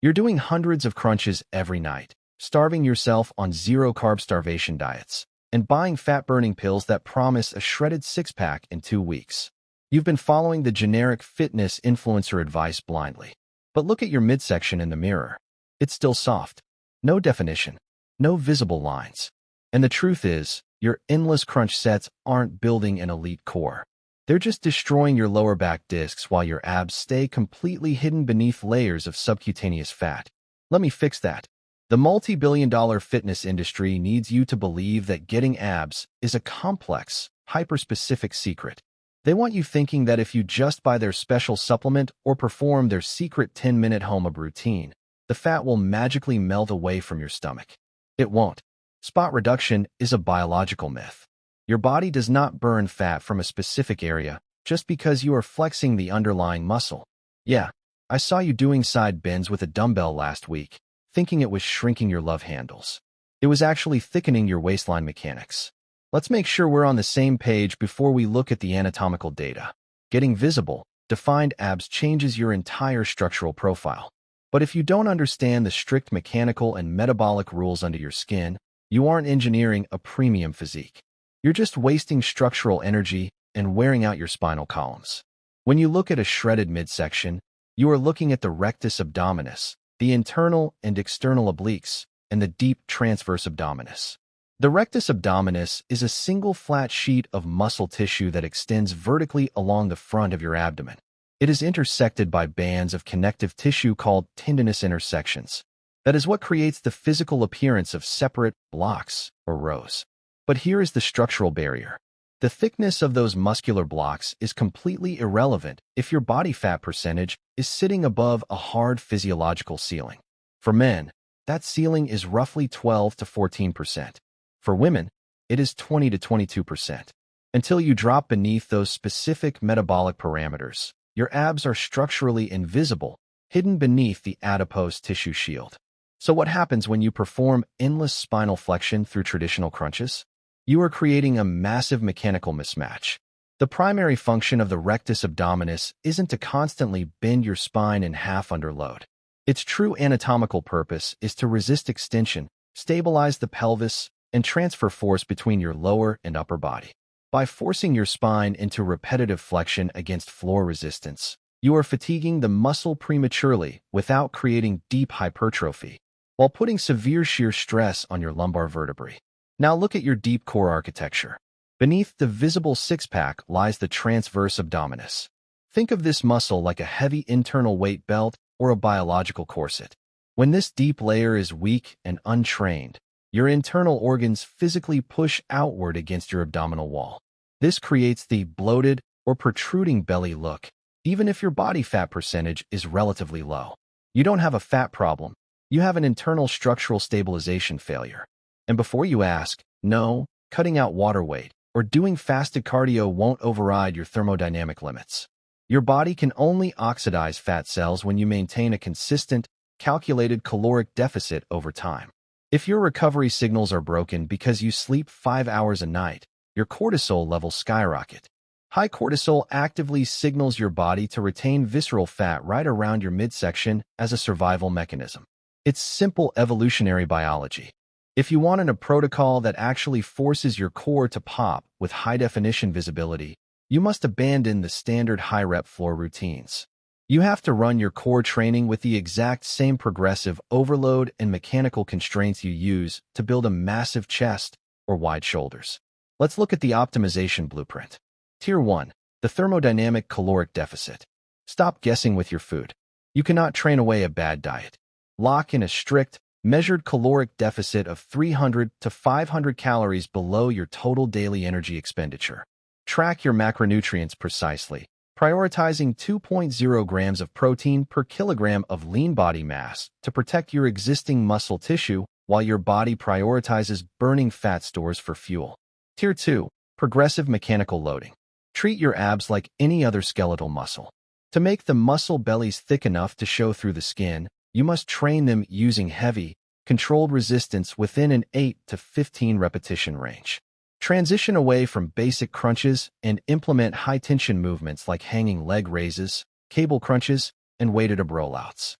You're doing hundreds of crunches every night, starving yourself on zero-carb starvation diets, and buying fat-burning pills that promise a shredded six-pack in 2 weeks. You've been following the generic fitness influencer advice blindly. But look at your midsection in the mirror. It's still soft. No definition. No visible lines. And the truth is, your endless crunch sets aren't building an elite core. They're just destroying your lower back discs while your abs stay completely hidden beneath layers of subcutaneous fat. Let me fix that. The multi-billion-dollar fitness industry needs you to believe that getting abs is a complex, hyper-specific secret. They want you thinking that if you just buy their special supplement or perform their secret 10-minute home-up routine, the fat will magically melt away from your stomach. It won't. Spot reduction is a biological myth. Your body does not burn fat from a specific area just because you are flexing the underlying muscle. Yeah, I saw you doing side bends with a dumbbell last week, thinking it was shrinking your love handles. It was actually thickening your waistline mechanics. Let's make sure we're on the same page before we look at the anatomical data. Getting visible, defined abs changes your entire structural profile. But if you don't understand the strict mechanical and metabolic rules under your skin, you aren't engineering a premium physique. You're just wasting structural energy and wearing out your spinal columns. When you look at a shredded midsection, you are looking at the rectus abdominis, the internal and external obliques, and the deep transverse abdominis. The rectus abdominis is a single flat sheet of muscle tissue that extends vertically along the front of your abdomen. It is intersected by bands of connective tissue called tendinous intersections. That is what creates the physical appearance of separate blocks or rows. But here is the structural barrier. The thickness of those muscular blocks is completely irrelevant if your body fat percentage is sitting above a hard physiological ceiling. For men, that ceiling is roughly 12 to 14%. For women, it is 20 to 22%. Until you drop beneath those specific metabolic parameters, your abs are structurally invisible, hidden beneath the adipose tissue shield. So what happens when you perform endless spinal flexion through traditional crunches? You are creating a massive mechanical mismatch. The primary function of the rectus abdominis isn't to constantly bend your spine in half under load. Its true anatomical purpose is to resist extension, stabilize the pelvis, and transfer force between your lower and upper body. By forcing your spine into repetitive flexion against floor resistance, you are fatiguing the muscle prematurely without creating deep hypertrophy, while putting severe shear stress on your lumbar vertebrae. Now look at your deep core architecture. Beneath the visible six-pack lies the transverse abdominis. Think of this muscle like a heavy internal weight belt or a biological corset. When this deep layer is weak and untrained, your internal organs physically push outward against your abdominal wall. This creates the bloated or protruding belly look, even if your body fat percentage is relatively low. You don't have a fat problem. You have an internal structural stabilization failure. And before you ask, no, cutting out water weight or doing fasted cardio won't override your thermodynamic limits. Your body can only oxidize fat cells when you maintain a consistent, calculated caloric deficit over time. If your recovery signals are broken because you sleep 5 hours a night, your cortisol levels skyrocket. High cortisol actively signals your body to retain visceral fat right around your midsection as a survival mechanism. It's simple evolutionary biology. If you want a protocol that actually forces your core to pop with high-definition visibility, you must abandon the standard high-rep floor routines. You have to run your core training with the exact same progressive overload and mechanical constraints you use to build a massive chest or wide shoulders. Let's look at the optimization blueprint. Tier 1. The thermodynamic caloric deficit. Stop guessing with your food. You cannot train away a bad diet. Lock in a strict, measured caloric deficit of 300 to 500 calories below your total daily energy expenditure. Track your macronutrients precisely, prioritizing 2.0 grams of protein per kilogram of lean body mass to protect your existing muscle tissue while your body prioritizes burning fat stores for fuel. Tier 2. Progressive mechanical loading. Treat your abs like any other skeletal muscle. To make the muscle bellies thick enough to show through the skin, you must train them using heavy, controlled resistance within an 8 to 15 repetition range. Transition away from basic crunches and implement high-tension movements like hanging leg raises, cable crunches, and weighted ab rollouts.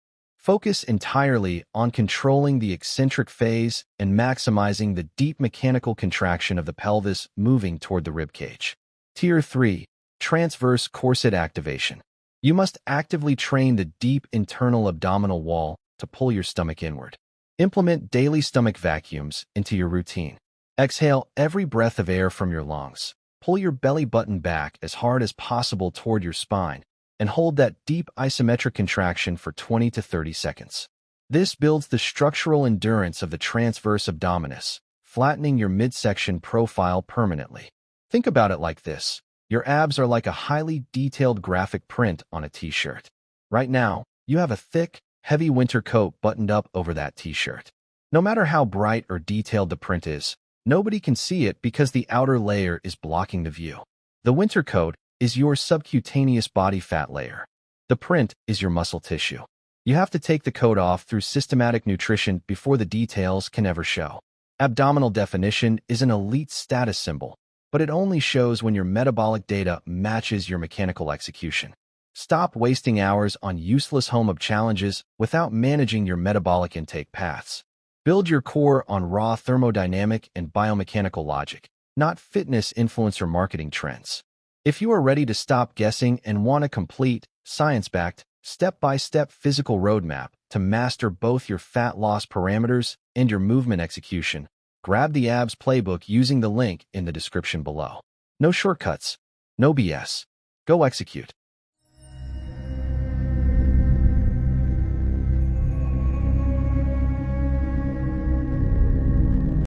Focus entirely on controlling the eccentric phase and maximizing the deep mechanical contraction of the pelvis moving toward the ribcage. Tier 3. Transverse corset activation. You must actively train the deep internal abdominal wall to pull your stomach inward. Implement daily stomach vacuums into your routine. Exhale every breath of air from your lungs. Pull your belly button back as hard as possible toward your spine and hold that deep isometric contraction for 20 to 30 seconds. This builds the structural endurance of the transverse abdominis, flattening your midsection profile permanently. Think about it like this. Your abs are like a highly detailed graphic print on a t-shirt. Right now, you have a thick, heavy winter coat buttoned up over that t-shirt. No matter how bright or detailed the print is, nobody can see it because the outer layer is blocking the view. The winter coat is your subcutaneous body fat layer. The print is your muscle tissue. You have to take the coat off through systematic nutrition before the details can ever show. Abdominal definition is an elite status symbol, but it only shows when your metabolic data matches your mechanical execution. Stop wasting hours on useless home-up challenges without managing your metabolic intake paths. Build your core on raw thermodynamic and biomechanical logic, not fitness influencer marketing trends. If you are ready to stop guessing and want a complete, science-backed, step-by-step physical roadmap to master both your fat loss parameters and your movement execution, grab the Abs Playbook using the link in the description below. No shortcuts, no BS. Go execute.